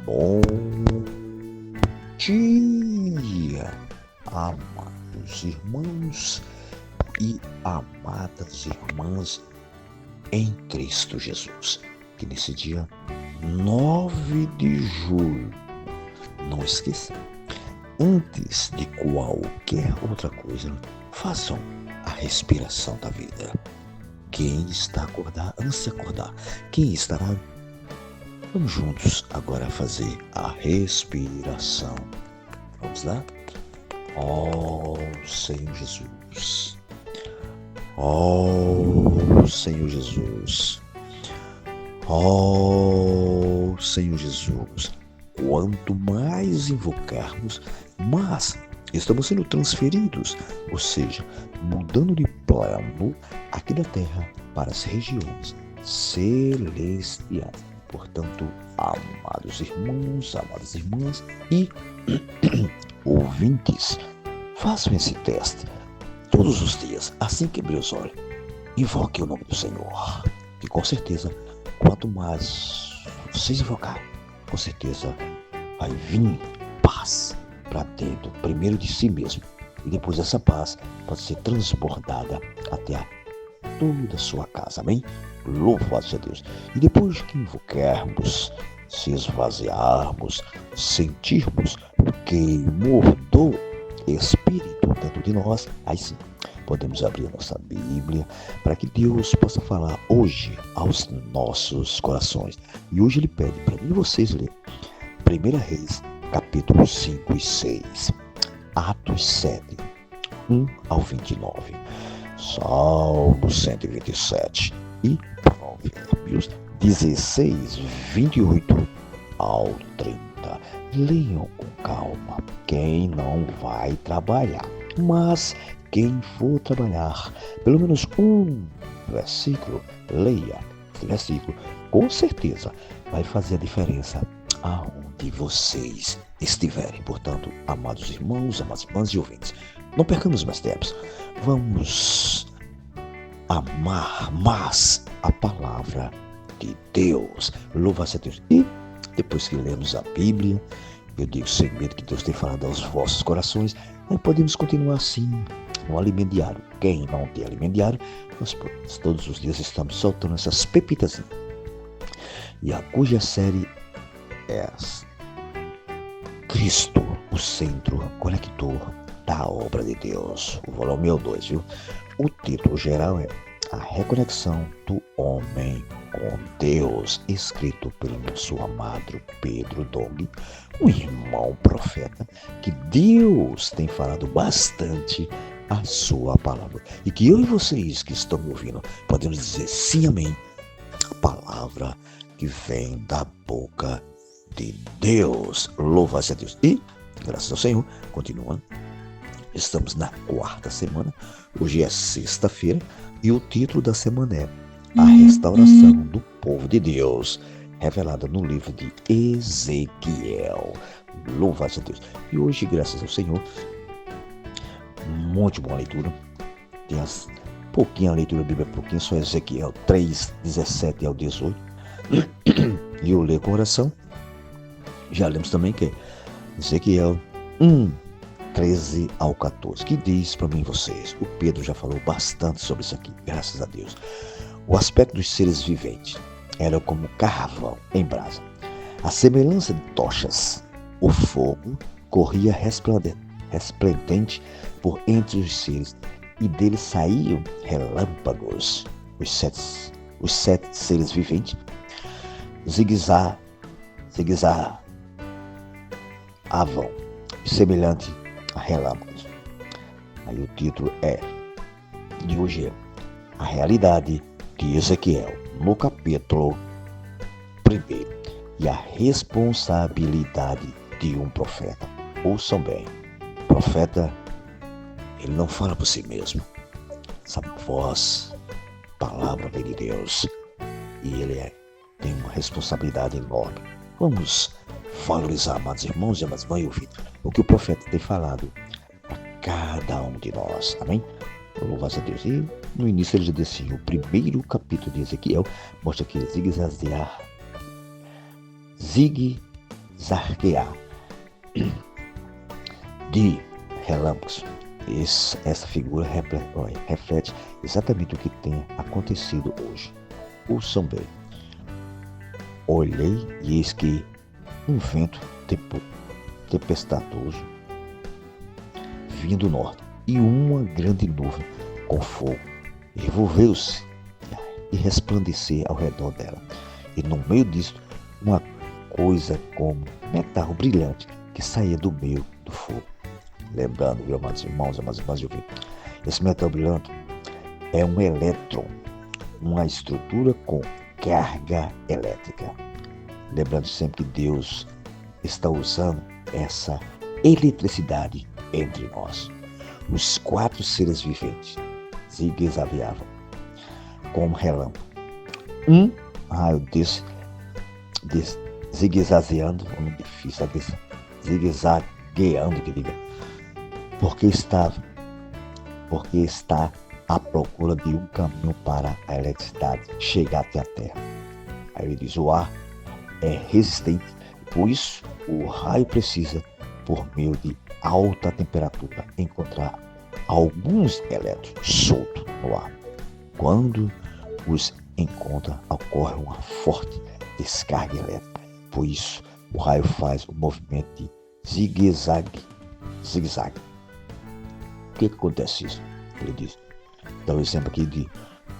Bom dia, amados irmãos e amadas irmãs em Cristo Jesus. Que nesse dia 9 de julho, não esqueça, antes de qualquer outra coisa, façam a respiração da vida. Quem está acordado, antes de acordar, quem estará, vamos juntos agora fazer a respiração. Vamos lá? Ó Senhor Jesus. Ó Senhor Jesus. Ó Senhor Jesus. Quanto mais invocarmos, mais estamos sendo transferidos, ou seja, mudando de plano aqui da terra para as regiões celestiais. Portanto, amados irmãos, amadas irmãs e ouvintes, façam esse teste todos os dias, assim que abrir os olhos. Invoque o nome do Senhor. E com certeza, quanto mais vocês invocarem, com certeza vai vir paz para dentro, primeiro de si mesmo. E depois essa paz pode ser transbordada até a toda a sua casa. Amém? Louvado seja Deus. E depois que invocarmos, se esvaziarmos, sentirmos o queimor do Espírito dentro de nós, aí sim, podemos abrir a nossa Bíblia para que Deus possa falar hoje aos nossos corações. E hoje Ele pede para mim e vocês ler 1 Reis, capítulo 5 e 6, Atos 7, 1 ao 29, Salmo 127 e Provérbios 16, 28 ao 30. Leiam com calma quem não vai trabalhar, mas quem for trabalhar, pelo menos um versículo, leia esse versículo, com certeza vai fazer a diferença aonde vocês estiverem. Portanto, amados irmãos, amadas irmãs e ouvintes, não percamos mais tempos. Vamos amar mais a palavra de Deus. Louva-se a Deus. E depois que lemos a Bíblia, eu digo sem medo que Deus tem falado aos vossos corações, nós podemos continuar assim no alimento diário. Quem não tem alimento diário, nós todos os dias estamos soltando essas pepitas. E a cuja série é Cristo, o centro conector da obra de Deus. O volume é o 2, viu? O título geral é A Reconexão do Homem com Deus, escrito pelo nosso amado Pedro Dong, um irmão profeta que Deus tem falado bastante a sua palavra. E que eu e vocês que estão me ouvindo podemos dizer sim, amém, a palavra que vem da boca de Deus. Louva-se a Deus. E, graças ao Senhor, continuando, estamos na quarta semana. Hoje é sexta-feira e o título da semana é A Restauração do Povo de Deus, revelada no livro de Ezequiel. Louva-se a Deus. E hoje, graças ao Senhor, muito boa leitura. Tem pouquinha leitura da Bíblia, pouquinho, só Ezequiel 3, 17 ao 18. E eu leio com oração. Já lemos também que é Ezequiel 1, 13 ao 14, que diz para mim e vocês, o Pedro já falou bastante sobre isso aqui, graças a Deus. O aspecto dos seres viventes era como carvão em brasa. A semelhança de tochas, o fogo corria resplendente por entre os seres, e deles saíam relâmpagos. Os sete seres viventes zigue-zagueavam, semelhante a relâmpagos. Aí o título de hoje é A Realidade de Ezequiel, no capítulo 1, e a responsabilidade de um profeta. Ouçam bem, o profeta, ele não fala por si mesmo. Essa voz, palavra vem de Deus, e ele tem uma responsabilidade enorme. Vamos valorizar, amados irmãos e amadas mães, o que o profeta tem falado a cada um de nós. Amém? Louvado a Deus. E no início ele já disse assim, o primeiro capítulo de Ezequiel mostra que zigue-zagueavam zarguear de relâmpagos. Essa figura reflete exatamente o que tem acontecido hoje. Ouçam bem. Olhei e eis que um vento tempestuoso vinha do norte e uma grande nuvem com fogo envolveu-se e resplandecer ao redor dela. E no meio disso, uma coisa como metal brilhante que saía do meio do fogo. Lembrando, viu, amados irmãos, amadas irmãs, de ouvir. Esse metal brilhante é um elétron, uma estrutura com carga elétrica. Lembrando sempre que Deus está usando essa eletricidade entre nós. Os 4 seres viventes zigue-zagueavam como relâmpago. Um raio zigue-zagueando, um nome difícil, zigue-zagueando, que diga, porque está à procura de um caminho para a eletricidade chegar até a Terra. Aí ele diz: o ar é resistente, por isso o raio precisa, por meio de alta temperatura, encontrar alguns elétrons soltos no ar. Quando os encontra, ocorre uma forte descarga elétrica. Por isso, o raio faz o movimento de zigue-zague. O que acontece isso? Ele diz, dá um exemplo aqui de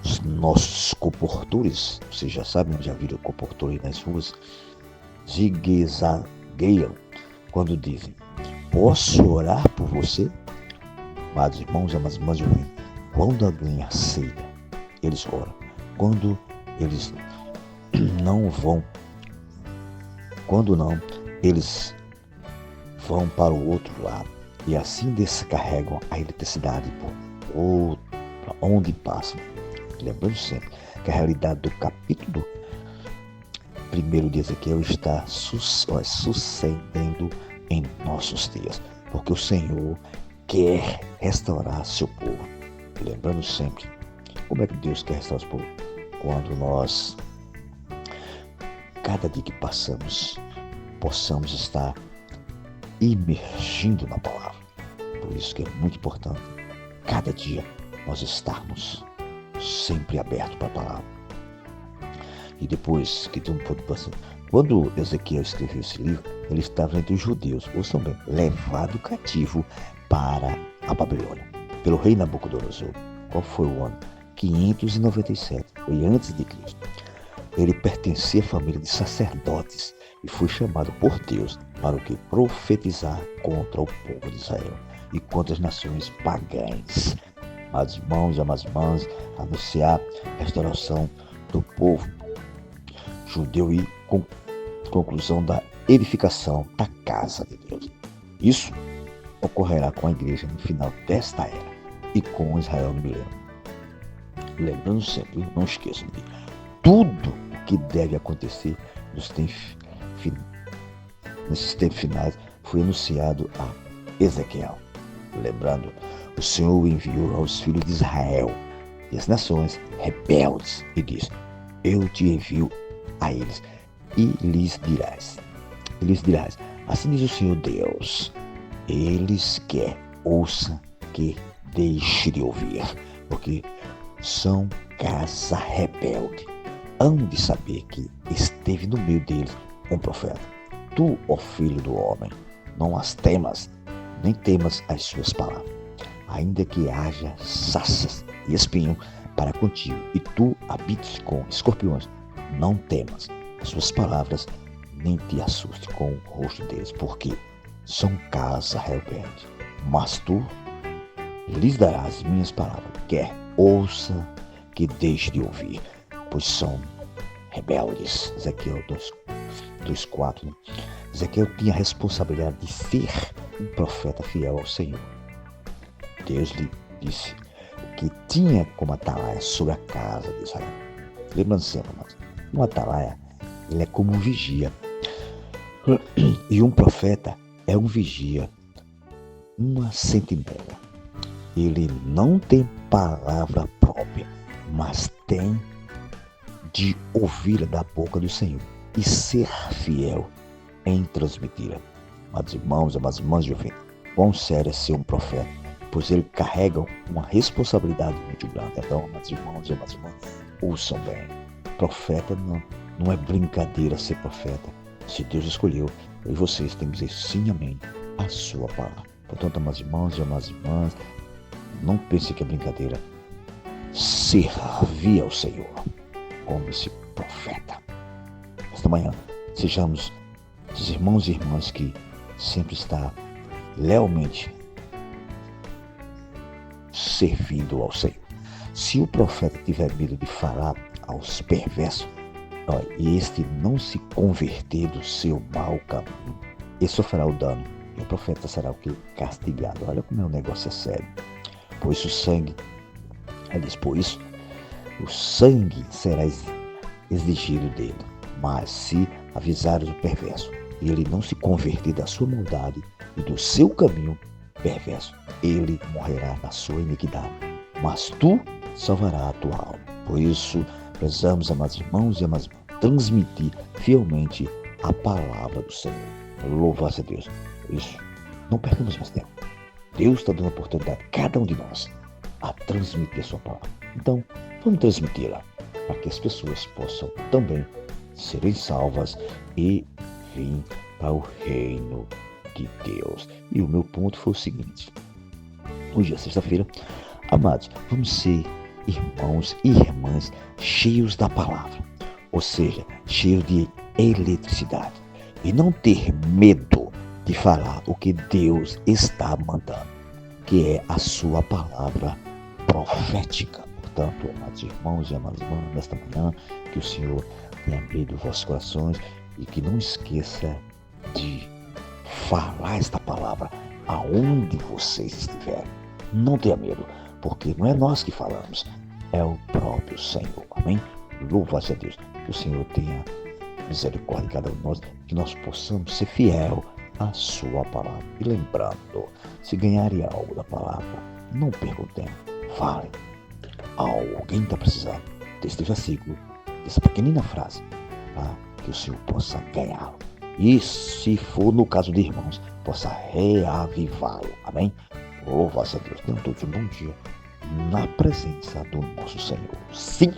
os nossos comportores. Vocês já sabem, já viram comportores nas ruas? Zigue-zagueiam quando dizem: posso orar por você? Amados irmãos, amadas irmãs, quando alguém aceita, eles oram. Quando eles não vão, eles vão para o outro lado e assim descarregam a eletricidade por onde passam. Lembrando sempre que a realidade do capítulo 1 de Ezequiel está sucedendo em nossos dias, porque o Senhor quer restaurar seu povo. Lembrando sempre, como é que Deus quer restaurar seu povo? Quando nós, cada dia que passamos, possamos estar imergindo na palavra. Por isso que é muito importante, cada dia, nós estarmos sempre abertos para a palavra. E depois que tu pode passar, quando Ezequiel escreveu esse livro, ele estava entre os judeus, ou também levado cativo para a Babilônia, pelo rei Nabucodonosor. Qual foi o ano? 597, foi antes de Cristo. Ele pertencia à família de sacerdotes e foi chamado por Deus para o que? Profetizar contra o povo de Israel e contra as nações pagãs. Amados irmãos e amadas irmãs, anunciar a restauração do povo judeu e conclusão da edificação da casa de Deus. Isso ocorrerá com a igreja no final desta era e com Israel no milênio. Lembrando sempre, não esqueçam de tudo o que deve acontecer nesses tempos finais foi anunciado a Ezequiel. Lembrando, o Senhor enviou aos filhos de Israel e as nações rebeldes e diz: eu te envio a eles e lhes dirás, assim diz o Senhor Deus, eles quer ouça que deixe de ouvir, porque são casa rebelde. Hão de saber que esteve no meio deles um profeta. Tu, ó filho do homem, não as temas, nem temas as suas palavras, ainda que haja saças e espinho para contigo, e tu habites com escorpiões, não temas as suas palavras, nem te assuste com o rosto deles, porque são casa rebelde. Mas tu lhes darás minhas palavras, quer ouça que deixe de ouvir, pois são rebeldes. Ezequiel 2:4. Ezequiel tinha a responsabilidade de ser um profeta fiel ao Senhor. Deus lhe disse que tinha como atalaia sobre a casa de Israel. Lembrando sempre, mas um atalaia, ele é como um vigia. E um profeta é um vigia, uma sentinela. Ele não tem palavra própria, mas tem de ouvir da boca do Senhor e ser fiel em transmiti-la. Amados irmãos, amadas irmãs de ouvido, quão sério é ser um profeta, pois ele carrega uma responsabilidade muito grande. Então, amados irmãos e amadas irmãs, ouçam bem. Profeta não é brincadeira ser profeta. Se Deus escolheu, eu e vocês temos que dizer sim, amém, a sua palavra. Portanto, amados irmãos e amadas irmãs, não pense que é brincadeira. Servir ao Senhor como esse profeta. Esta manhã, sejamos os irmãos e irmãs que sempre está lealmente servindo ao Senhor. Se o profeta tiver medo de falar aos perversos, e este não se converter do seu mau caminho, ele sofrerá o dano, e o profeta será o que? Castigado. Olha como o negócio é sério. Pois o sangue, por isso, o sangue será exigido dele. Mas se avisares o perverso, e ele não se converter da sua maldade e do seu caminho perverso, ele morrerá na sua iniquidade. Mas tu salvarás a tua alma. Por isso, precisamos, amados irmãos e amadas irmãs, transmitir fielmente a palavra do Senhor. Louvado a Deus. Por isso, não perdamos mais tempo. Deus está dando a oportunidade a cada um de nós a transmitir a sua palavra. Então, vamos transmiti-la para que as pessoas possam também serem salvas e vir para o reino de Deus. E o meu ponto foi o seguinte: hoje é sexta-feira, amados, vamos ser irmãos e irmãs cheios da palavra, ou seja, cheios de eletricidade, e não ter medo de falar o que Deus está mandando, que é a sua palavra profética. Portanto, amados irmãos e amadas irmãs, nesta manhã, que o Senhor tenha abrido vossos corações e que não esqueça de falar esta palavra aonde vocês estiverem. Não tenha medo, porque não é nós que falamos, é o próprio Senhor. Amém? Louvado seja Deus. Que o Senhor tenha misericórdia de cada um de nós, que nós possamos ser fiel à sua palavra. E lembrando, se ganharem algo da palavra, não perca o tempo. Fale. Alguém está precisando deste versículo, dessa pequenina frase, tá? Que o Senhor possa ganhá-lo. E se for no caso de irmãos, possa reavivá-lo. Amém? Louvado seja Deus. Tenham todos um bom dia na presença do nosso Senhor. Sim.